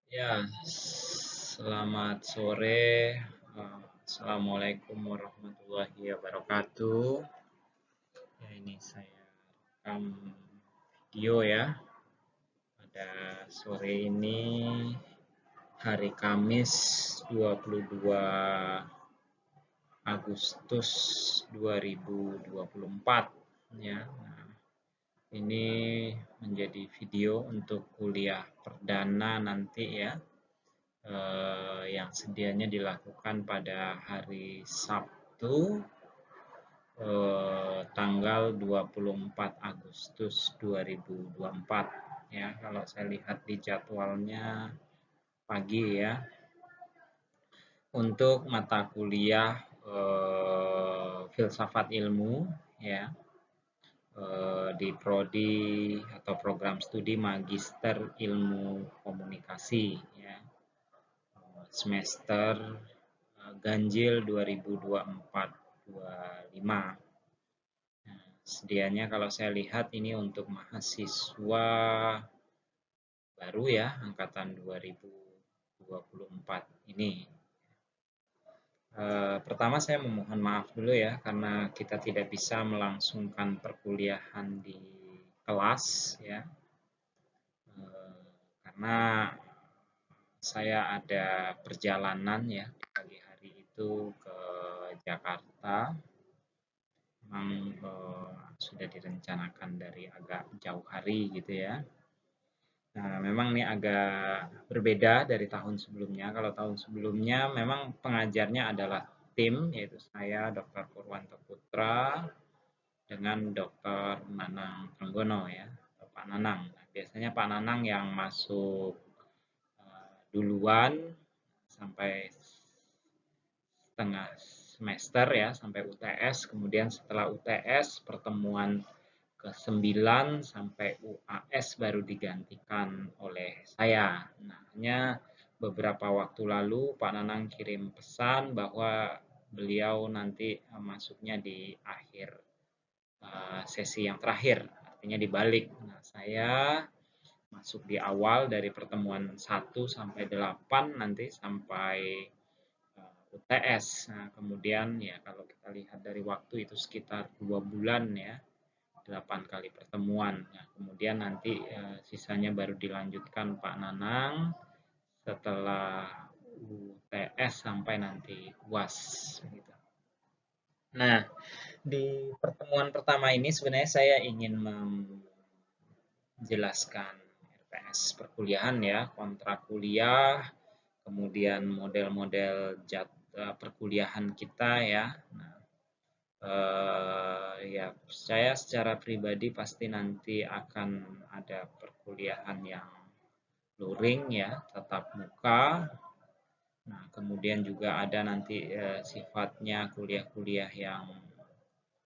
Ya, selamat sore. Assalamualaikum warahmatullahi wabarakatuh. Ya, ini saya rekam video ya. Pada sore ini hari Kamis 22 Agustus 2024 ya. Nah, ini menjadi video untuk kuliah perdana nanti ya. Yang sedianya dilakukan pada hari Sabtu tanggal 24 Agustus 2024 ya. Kalau saya lihat di jadwalnya pagi ya, untuk mata kuliah filsafat ilmu ya, di prodi atau program studi Magister Ilmu Komunikasi ya, semester ganjil 2024-25. Nah, sedianya kalau saya lihat ini untuk mahasiswa baru ya, angkatan 2024 ini. Pertama saya memohon maaf dulu ya, karena kita tidak bisa melangsungkan perkuliahan di kelas ya, karena saya ada perjalanan ya di pagi hari itu ke Jakarta. Memang sudah direncanakan dari agak jauh hari gitu ya. Nah, memang ini agak berbeda dari tahun sebelumnya. Kalau tahun sebelumnya memang pengajarnya adalah tim, yaitu saya, Dr. Purwanto Putra, dengan Dr. Nanang Trenggono ya, Pak Nanang. Nah, biasanya Pak Nanang yang masuk duluan sampai setengah semester ya, sampai UTS. Kemudian setelah UTS, pertemuan ke-9 sampai UAS baru digantikan oleh saya. Nah, hanya beberapa waktu lalu Pak Nanang kirim pesan bahwa beliau nanti masuknya di akhir sesi yang terakhir, artinya dibalik. Nah, saya masuk di awal dari pertemuan 1 sampai 8 nanti sampai UTS. Nah, kemudian ya kalau kita lihat dari waktu itu sekitar 2 bulan ya, 8 kali pertemuan. Nah, kemudian nanti sisanya baru dilanjutkan Pak Nanang setelah UTS sampai nanti UAS. Gitu. Nah, di pertemuan pertama ini sebenarnya saya ingin menjelaskan RPS perkuliahan ya, kontrak kuliah, kemudian model-model perkuliahan kita ya. Nah, ya saya secara pribadi pasti nanti akan ada perkuliahan yang luring ya, tatap muka. Nah, kemudian juga ada nanti sifatnya kuliah-kuliah yang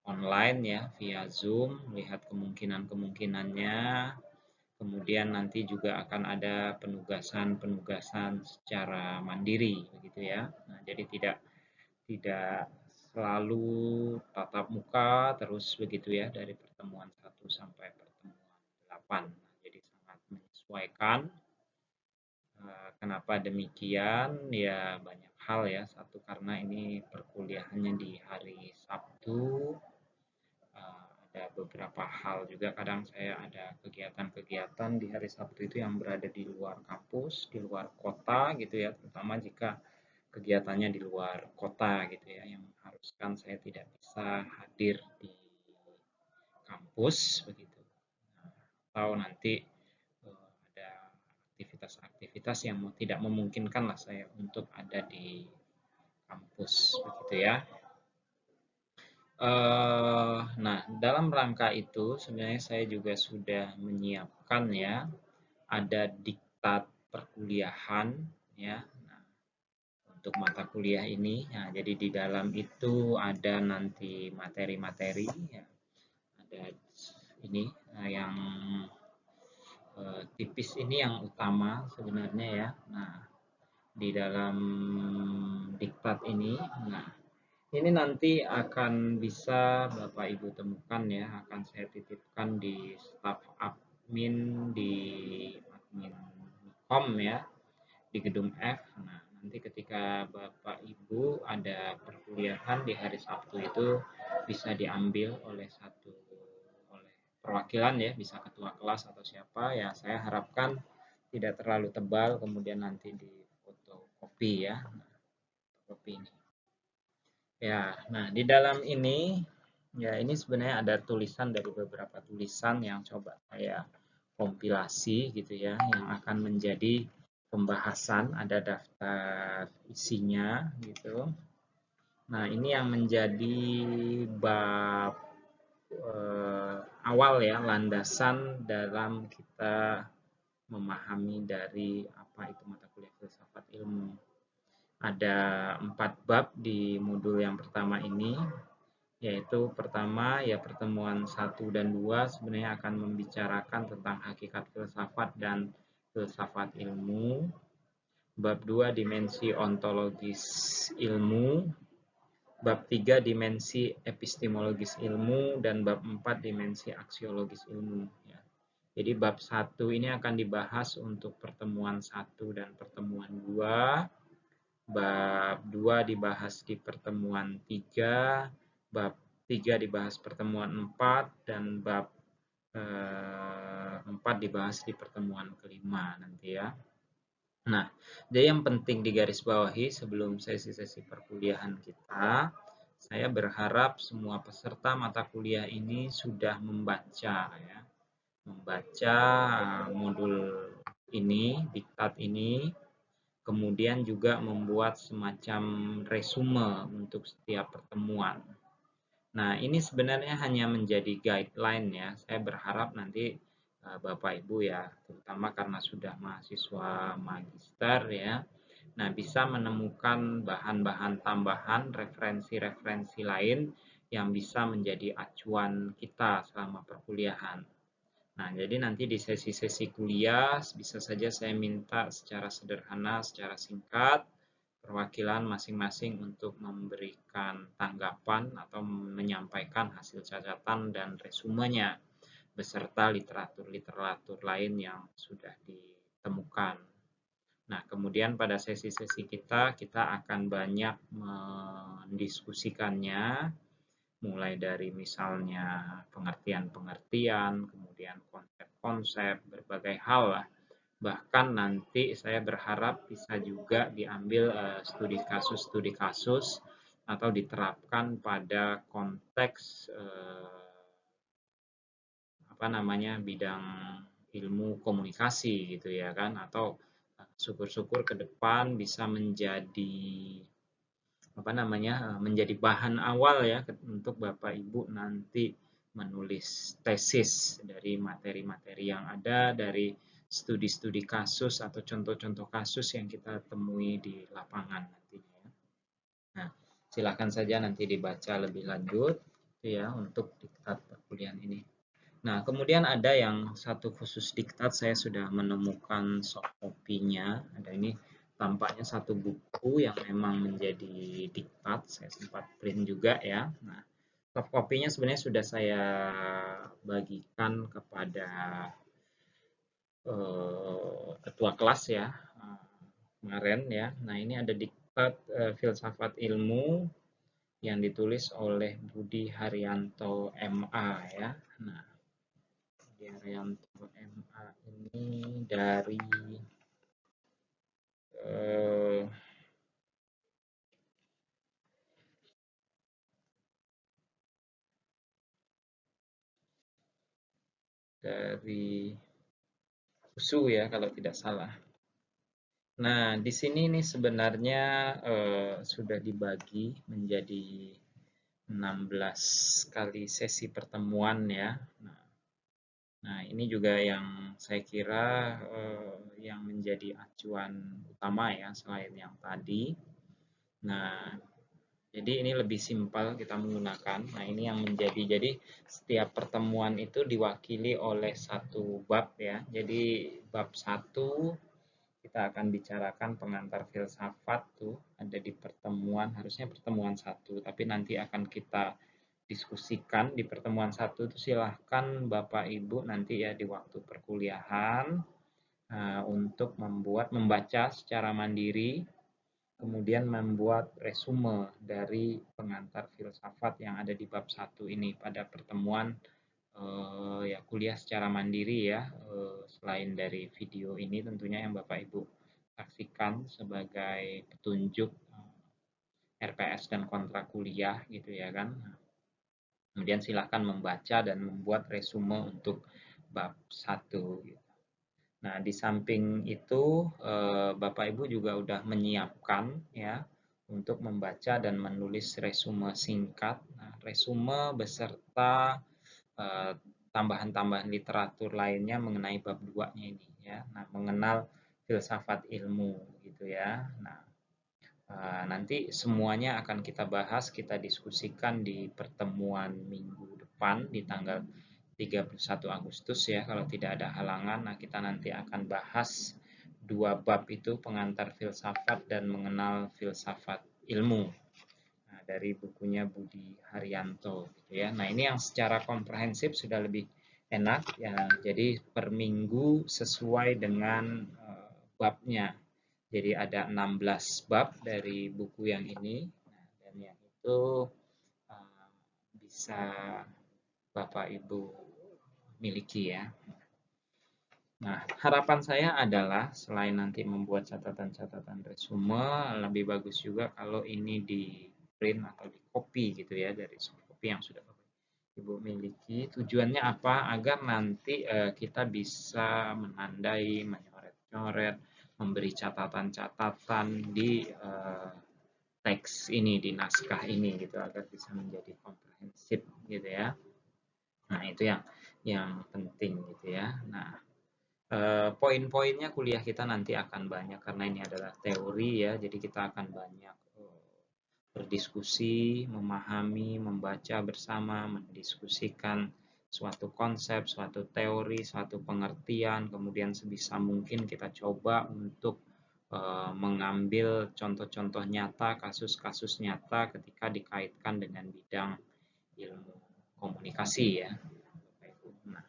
online ya, via Zoom, lihat kemungkinan-kemungkinannya. Kemudian nanti juga akan ada penugasan-penugasan secara mandiri begitu ya. Nah, jadi tidak selalu tatap muka terus begitu ya dari pertemuan 1 sampai pertemuan 8. Nah, jadi sangat menyesuaikan. Kenapa demikian? Ya banyak hal ya. Satu karena ini perkuliahannya di hari Sabtu. Ada beberapa hal juga kadang saya ada kegiatan-kegiatan di hari Sabtu itu yang berada di luar kampus, di luar kota gitu ya, terutama jika kegiatannya di luar kota gitu ya, yang mengharuskan saya tidak bisa hadir di kampus begitu. Nah, atau nanti ada aktivitas-aktivitas yang tidak memungkinkan lah saya untuk ada di kampus begitu ya. Nah, dalam rangka itu sebenarnya saya juga sudah menyiapkan ya, ada diktat perkuliahan ya. Nah, untuk mata kuliah ini. Nah, jadi di dalam itu ada nanti materi-materi ya. Ada ini yang tipis ini yang utama sebenarnya ya. Nah, di dalam diktat ini, nah ini nanti akan bisa Bapak Ibu temukan ya, akan saya titipkan di staf admin di admin.com ya. di gedung F. Nah, nanti ketika Bapak Ibu ada perkuliahan di hari Sabtu itu bisa diambil oleh perwakilan ya, bisa ketua kelas atau siapa ya. Saya harapkan tidak terlalu tebal, kemudian nanti di fotokopi ya. Fotokopi ini. Ya, nah di dalam ini ya ini sebenarnya ada tulisan dari beberapa tulisan yang coba saya kompilasi gitu ya, yang akan menjadi pembahasan, ada daftar isinya gitu. Nah, ini yang menjadi bab awal ya, landasan dalam kita memahami dari apa itu mata kuliah filsafat ilmu. Ada 4 bab di modul yang pertama ini, yaitu pertama ya pertemuan 1 dan 2 sebenarnya akan membicarakan tentang hakikat filsafat dan filsafat ilmu. Bab 2 dimensi ontologis ilmu, bab 3 dimensi epistemologis ilmu, dan bab 4 dimensi aksiologis ilmu. Ya. Jadi bab 1 ini akan dibahas untuk pertemuan 1 dan pertemuan 2. Bab 2 dibahas di pertemuan 3, bab 3 dibahas pertemuan 4, dan bab 4 dibahas di pertemuan kelima nanti ya. Nah, jadi yang penting digarisbawahi sebelum sesi-sesi perkuliahan kita, saya berharap semua peserta mata kuliah ini sudah membaca ya, membaca modul ini, diktat ini, kemudian juga membuat semacam resume untuk setiap pertemuan. Nah, ini sebenarnya hanya menjadi guideline ya. Saya berharap nanti Bapak Ibu ya, terutama karena sudah mahasiswa magister ya, nah bisa menemukan bahan-bahan tambahan, referensi-referensi lain yang bisa menjadi acuan kita selama perkuliahan. Nah, jadi nanti di sesi-sesi kuliah bisa saja saya minta secara sederhana, secara singkat, perwakilan masing-masing untuk memberikan tanggapan atau menyampaikan hasil catatan dan resumenya beserta literatur-literatur lain yang sudah ditemukan. Nah, kemudian pada sesi-sesi kita akan banyak mendiskusikannya, mulai dari misalnya pengertian-pengertian, kemudian konsep-konsep, berbagai hal lah. Bahkan nanti saya berharap bisa juga diambil studi kasus atau diterapkan pada konteks bidang ilmu komunikasi gitu ya kan, atau syukur-syukur ke depan bisa menjadi menjadi bahan awal ya untuk Bapak Ibu nanti menulis tesis dari materi-materi yang ada, dari studi-studi kasus atau contoh-contoh kasus yang kita temui di lapangan nantinya. Nah, silakan saja nanti dibaca lebih lanjut ya untuk diktat perkuliahan ini. Nah, kemudian ada yang satu khusus diktat, saya sudah menemukan soft copy-nya. Ada ini tampaknya satu buku yang memang menjadi diktat, saya sempat print juga ya. Nah, soft copy-nya sebenarnya sudah saya bagikan kepada ketua kelas ya kemarin ya. Nah, ini ada diktat filsafat ilmu yang ditulis oleh Budi Haryanto MA ya. Nah, Budi Haryanto MA ini dari USU ya kalau tidak salah. Nah, di sini nih sebenarnya sudah dibagi menjadi 16 kali sesi pertemuan ya. Nah, ini juga yang saya kira yang menjadi acuan utama ya selain yang tadi. Nah, jadi ini lebih simpel kita menggunakan. Nah, ini yang jadi setiap pertemuan itu diwakili oleh satu bab ya. Jadi bab 1 kita akan bicarakan pengantar filsafat tuh ada di pertemuan, harusnya pertemuan 1, tapi nanti akan kita diskusikan di pertemuan 1 itu silahkan Bapak Ibu nanti ya di waktu perkuliahan untuk membaca secara mandiri, kemudian membuat resume dari pengantar filsafat yang ada di bab 1 ini pada pertemuan ya kuliah secara mandiri ya, selain dari video ini tentunya yang Bapak Ibu saksikan sebagai petunjuk RPS dan kontrak kuliah gitu ya kan. Kemudian silakan membaca dan membuat resume untuk bab 1 gitu. Nah, di samping itu Bapak Ibu juga udah menyiapkan ya untuk membaca dan menulis resume singkat. Nah, resume beserta tambahan-tambahan literatur lainnya mengenai bab 2-nya ini ya. Nah, mengenal filsafat ilmu gitu ya. Nah, nanti semuanya akan kita bahas, kita diskusikan di pertemuan minggu depan di tanggal 31 Agustus ya, kalau tidak ada halangan. Nah, kita nanti akan bahas 2 bab itu, pengantar filsafat dan mengenal filsafat ilmu. Nah, dari bukunya Budi Haryanto gitu ya. Nah, ini yang secara komprehensif sudah lebih enak ya. Jadi per minggu sesuai dengan babnya. Jadi ada 16 bab dari buku yang ini. Nah, dan yang itu bisa Bapak Ibu miliki ya. Nah, harapan saya adalah selain nanti membuat catatan-catatan resume, lebih bagus juga kalau ini di print atau di copy gitu ya dari soft copy yang sudah Bapak Ibu miliki. Tujuannya apa? Agar nanti kita bisa menandai, menyoret-coret, memberi catatan-catatan di teks ini, di naskah ini gitu agar bisa menjadi komprehensif gitu ya. Nah, itu yang penting gitu ya. Nah, poin-poinnya kuliah kita nanti akan banyak karena ini adalah teori ya, jadi kita akan banyak berdiskusi, memahami, membaca bersama, mendiskusikan suatu konsep, suatu teori, suatu pengertian, kemudian sebisa mungkin kita coba untuk mengambil contoh-contoh nyata, kasus-kasus nyata ketika dikaitkan dengan bidang ilmu komunikasi ya. Nah,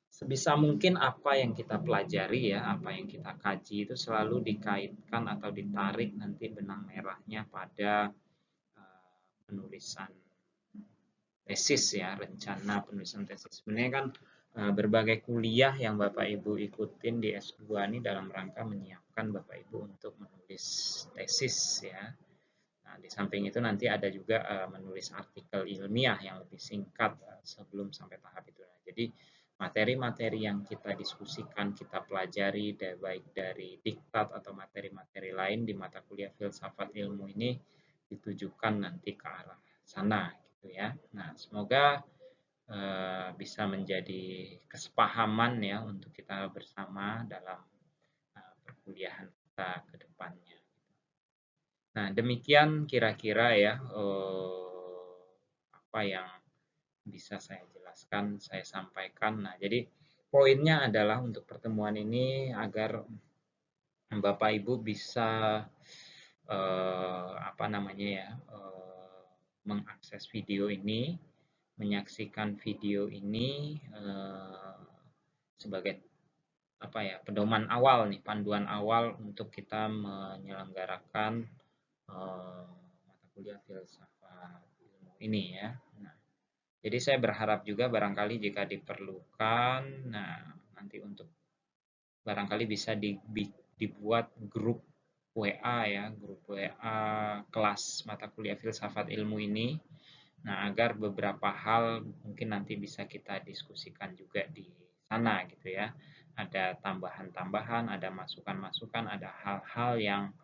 sebisa mungkin apa yang kita pelajari ya, apa yang kita kaji itu selalu dikaitkan atau ditarik nanti benang merahnya pada penulisan tesis ya, rencana penulisan tesis. Sebenarnya kan berbagai kuliah yang Bapak Ibu ikutin di S2 ini dalam rangka menyiapkan Bapak Ibu untuk menulis tesis ya. Nah, di samping itu nanti ada juga menulis artikel ilmiah yang lebih singkat sebelum sampai tahap itu. Nah, jadi materi-materi yang kita diskusikan, kita pelajari baik dari diktat atau materi-materi lain di mata kuliah filsafat ilmu ini ditujukan nanti ke arah sana gitu ya. Nah, semoga bisa menjadi kesepahaman ya untuk kita bersama dalam perkuliahan kita ke depannya. Nah, demikian kira-kira ya apa yang bisa saya jelaskan, saya sampaikan. Nah, jadi poinnya adalah untuk pertemuan ini agar Bapak Ibu bisa apa namanya ya, mengakses video ini, menyaksikan video ini sebagai apa ya, pedoman awal nih, panduan awal untuk kita menyelenggarakan mata kuliah filsafat ilmu ini ya. Nah, jadi saya berharap juga barangkali jika diperlukan, nah nanti untuk barangkali bisa dibuat grup WA ya, grup WA kelas mata kuliah filsafat ilmu ini. Nah, agar beberapa hal mungkin nanti bisa kita diskusikan juga di sana gitu ya. Ada tambahan-tambahan, ada masukan-masukan, ada hal-hal yang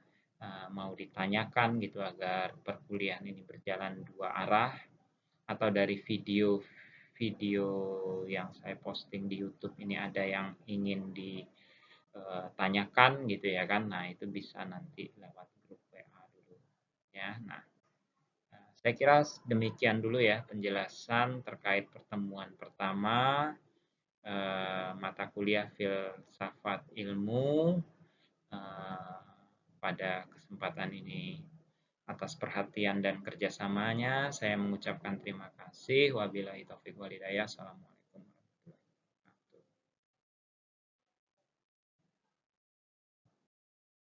mau ditanyakan gitu agar perkuliahan ini berjalan dua arah, atau dari video yang saya posting di YouTube ini ada yang ingin ditanyakan gitu ya kan. Nah, itu bisa nanti lewat grup WA dulu ya. Nah, saya kira demikian dulu ya penjelasan terkait pertemuan pertama mata kuliah filsafat ilmu pada kesempatan ini. Atas perhatian dan kerjasamanya, saya mengucapkan terima kasih. Wabillahi taufiq walhidayah. Assalamualaikum.